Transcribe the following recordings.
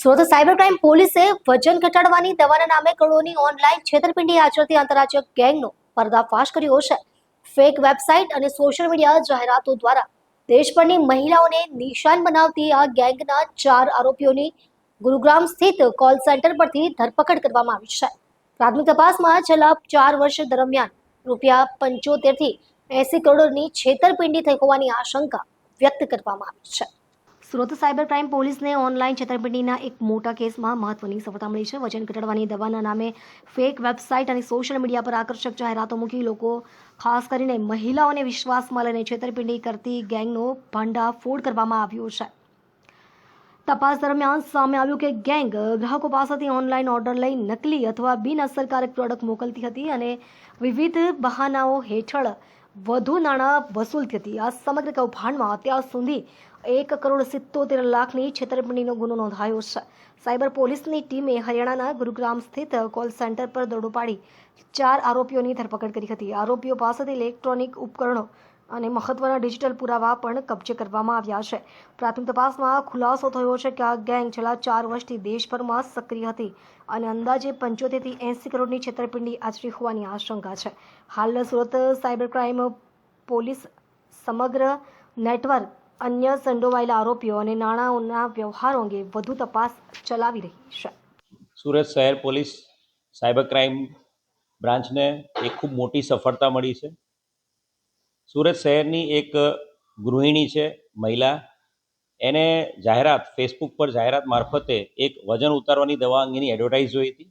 Surat cyber crime પોલીસે વજન ઘટાડવાની દવાના નામે કરોડોની ઓનલાઈન છેતરપિંડી આચરતી આંતરરાજ્ય ગેંગનો પર્દાફાશ કર્યો છે। ફેક વેબસાઇટ અને સોશિયલ મીડિયા જાહેરાતો દ્વારા દેશભરની મહિલાઓને નિશાન બનાવતી આ ગેંગના 4 આરોપીઓની ગુરુગ્રામ સ્થિત કોલ સેન્ટર પરથી ધરપકડ કરવામાં આવી છે। પ્રાથમિક તપાસમાં છેલ્લા 4 વર્ષ દરમિયાન ₹75 થી 80 કરોડની છેતરપિંડી થઈ હોવાની આશંકા વ્યક્ત કરવામાં આવી છે। સુરત સાયબર ક્રાઇમ પોલીસને ઓનલાઈન છેતરપિંડીના એક મોટા કેસમાં મહત્વની સફળતા મળી છે। વજન ઘટાડવાની દવાના નામે ફેક વેબસાઇટ અને સોશિયલ મીડિયા પર આકર્ષક જાહેરાતો મૂકી લોકો ખાસ કરીને મહિલાઓને વિશ્વાસમાં લઈને છેતરપિંડી કરતી ગેંગનો ભંડાફોડ કરવામાં આવ્યો છે। તપાસ દરમિયાન સામે આવ્યું કે ગેંગ ગ્રાહકો પાસેથી ઓનલાઈન ઓર્ડર લઈ નકલી અથવા બિનઅસરકારક પ્રોડક્ટ મોકલતી હતી અને વિવિધ બહાનાઓ હેઠળ વધુ નાણાં વસૂલતી હતી। આ સમગ્ર કૌભાંડમાં અત્યાર સુધી ₹1,77,00,000ની છેતરપિંડીનો ગુનો નોંધાયો છે। સાયબર પોલીસની ટીમે હરિયાણાના ગુરુગ્રામ સ્થિત કોલ સેન્ટર પર દરોડો પાડી 4 આરોપીઓની ધરપકડ કરી હતી। આરોપીઓ પાસેથી ઇલેક્ટ્રોનિક ઉપકરણો અને મહત્વના ડિજિટલ પુરાવા પણ કબજે કરવામાં આવ્યા છે। પ્રાથમિક તપાસમાં ખુલાસો થયો છે કે આ ગેંગ છેલ્લા 4 વર્ષથી દેશભરમાં સક્રિય હતી અને અંદાજે 75 થી 80 કરોડની છેતરપિંડી આચરી હોવાની આશંકા છે। હાલ સુરત સાયબર ક્રાઇમ પોલીસ સમગ્ર નેટવર્ક અન્ય સંડોવાયેલા આરોપીઓ અને નાણાંના વ્યવહારો અંગે વધુ તપાસ ચલાવી રહી છે। સુરત શહેર પોલીસ સાયબર ક્રાઇમ બ્રાન્ચને એક ખૂબ મોટી સફળતા મળી છે। સુરત શહેરની એક ગૃહિણી છે મહિલા, એને જાહેરાત ફેસબુક પર જાહેરાત મારફતે એક વજન ઉતારવાની દવા અંગેની એડવર્ટાઇઝ જોઈ હતી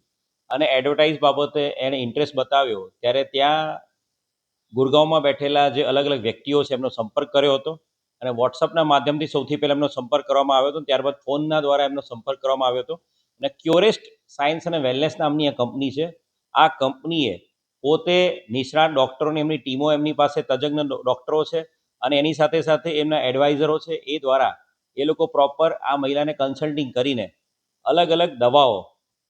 અને એડવર્ટાઇઝ બાબતે એણે ઇન્ટરેસ્ટ બતાવ્યો ત્યારે ત્યાં ગુરગાંવમાં બેઠેલા જે અલગ અલગ વ્યક્તિઓ છે એમનો સંપર્ક કર્યો હતો અને વોટ્સઅપના માધ્યમથી સૌથી પહેલાં એમનો સંપર્ક કરવામાં આવ્યો હતો। ત્યારબાદ ફોનના દ્વારા એમનો સંપર્ક કરવામાં આવ્યો હતો અને ક્યોરેસ્ટ સાયન્સ અને વેલનેસ નામની આ કંપની છે। આ કંપનીએ પોતે નિષ્ણાત ડૉક્ટરોની એમની ટીમો એમની પાસે તજજ્ઞ ડૉક્ટરો છે અને એની સાથે સાથે એમના એડવાઇઝરો છે, એ દ્વારા એ લોકો પ્રોપર આ મહિલાને કન્સલ્ટિંગ કરીને અલગ અલગ દવાઓ,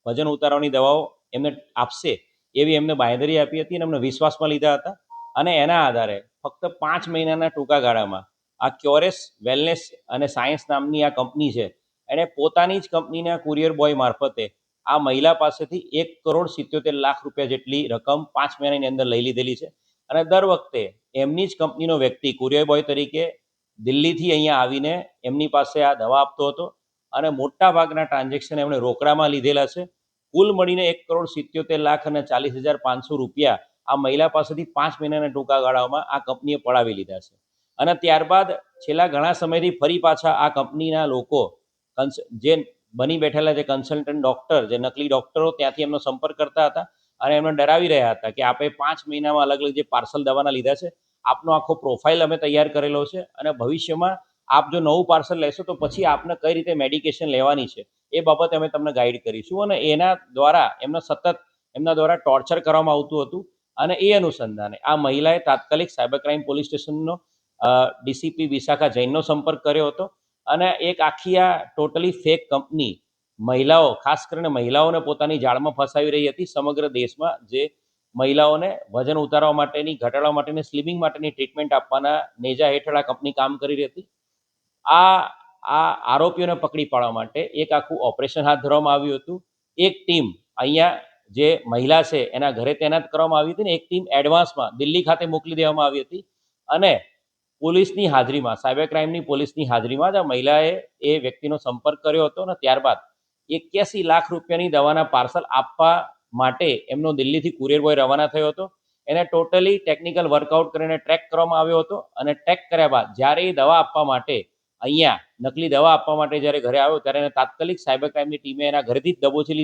વજન ઉતારવાની દવાઓ એમને આપશે એવી એમને બાંયધરી આપી હતી અને એમને વિશ્વાસમાં લીધા હતા અને એના આધારે ફક્ત 5 મહિનાના ટૂંકા ગાળામાં આ ક્યોરેસ વેલનેસ અને સાયન્સ નામની આ કંપની છે એણે પોતાની જ કંપનીના કુરિયર બોય મારફતે આ મહિલા પાસેથી ₹1,77,00,000 જેટલી રકમ 5 મહિનાની અંદર લઈ લીધેલી છે અને દર વખતે એમની જ કંપનીનો વ્યક્તિ કુરિયર બોય તરીકે દિલ્હીથી અહીંયા આવીને એમની પાસે આ દવા આપતો હતો અને મોટા ભાગના ટ્રાન્ઝેક્શન એમણે રોકડામાં લીધેલા છે। કુલ મળીને ₹1,77,40,500 આ મહિલા પાસેથી 5 મહિનાના ટૂંકા ગાળામાં આ કંપનીએ પડાવી લીધા છે અને ત્યારબાદ છેલ્લા ઘણા સમયથી ફરી પાછા આ કંપનીના લોકો જે બની બેઠેલા જે કન્સલ્ટન્ટ ડૉક્ટર, જે નકલી ડૉક્ટરો ત્યાંથી એમનો સંપર્ક કરતા હતા અને એમને ડરાવી રહ્યા હતા કે આપણે 5 મહિનામાં અલગ અલગ જે પાર્સલ દવાના લીધા છે, આપનો આખો પ્રોફાઇલ અમે તૈયાર કરેલો છે અને ભવિષ્યમાં આપ જો નવું પાર્સલ લેશો તો પછી આપને કઈ રીતે મેડિકેશન લેવાની છે એ બાબતે અમે તમને ગાઈડ કરીશું અને એના દ્વારા એમના દ્વારા ટોર્ચર કરવામાં આવતું હતું અને એ અનુસંધાને આ મહિલાએ તાત્કાલિક સાયબર ક્રાઇમ પોલીસ સ્ટેશનનો ડીસીપી વિશાખા જૈનનો સંપર્ક કર્યો હતો અને એક આખી આ ટોટલી ફેક કંપની મહિલાઓ, ખાસ કરીને મહિલાઓને પોતાની જાળમાં ફસાવી રહી હતી સમગ્ર દેશમાં, જે મહિલાઓને વજન ઉતારવા માટેની, ઘટાડવા માટેની, સ્લિમિંગ માટેની ટ્રીટમેન્ટ આપવાના નેજા હેઠળ આ કંપની કામ કરી રહી હતી। આ આરોપીઓને પકડી પાડવા માટે એક આખું ઓપરેશન હાથ ધરવામાં આવ્યું હતું। એક ટીમ અહીંયા જે મહિલા છે એના ઘરે તૈનાત કરવામાં આવી હતી ને એક ટીમ એડવાન્સમાં દિલ્હી ખાતે મોકલી દેવામાં આવી હતી અને પોલીસની હાજરીમાં, સાયબર ક્રાઇમની પોલીસની હાજરીમાં જ આ મહિલાએ એ વ્યક્તિનો સંપર્ક કર્યો હતો અને ત્યારબાદ ₹81 લાખ દવાના પાર્સલ આપવા માટે એમનો દિલ્હીથી કુરિયર બોય રવાના થયો હતો। એને ટોટલી ટેકનિકલ વર્કઆઉટ કરીને ટ્રેક કરવામાં આવ્યો હતો અને ટ્રેક કર્યા બાદ જ્યારે એ દવા આપવા માટે અહીંયા નકલી દવા આપવા માટે જ્યારે ઘરે આવ્યો ત્યારે એને તાત્કાલિક સાયબર ક્રાઇમની ટીમે એના ઘરેથી જ દબોચી લીધો।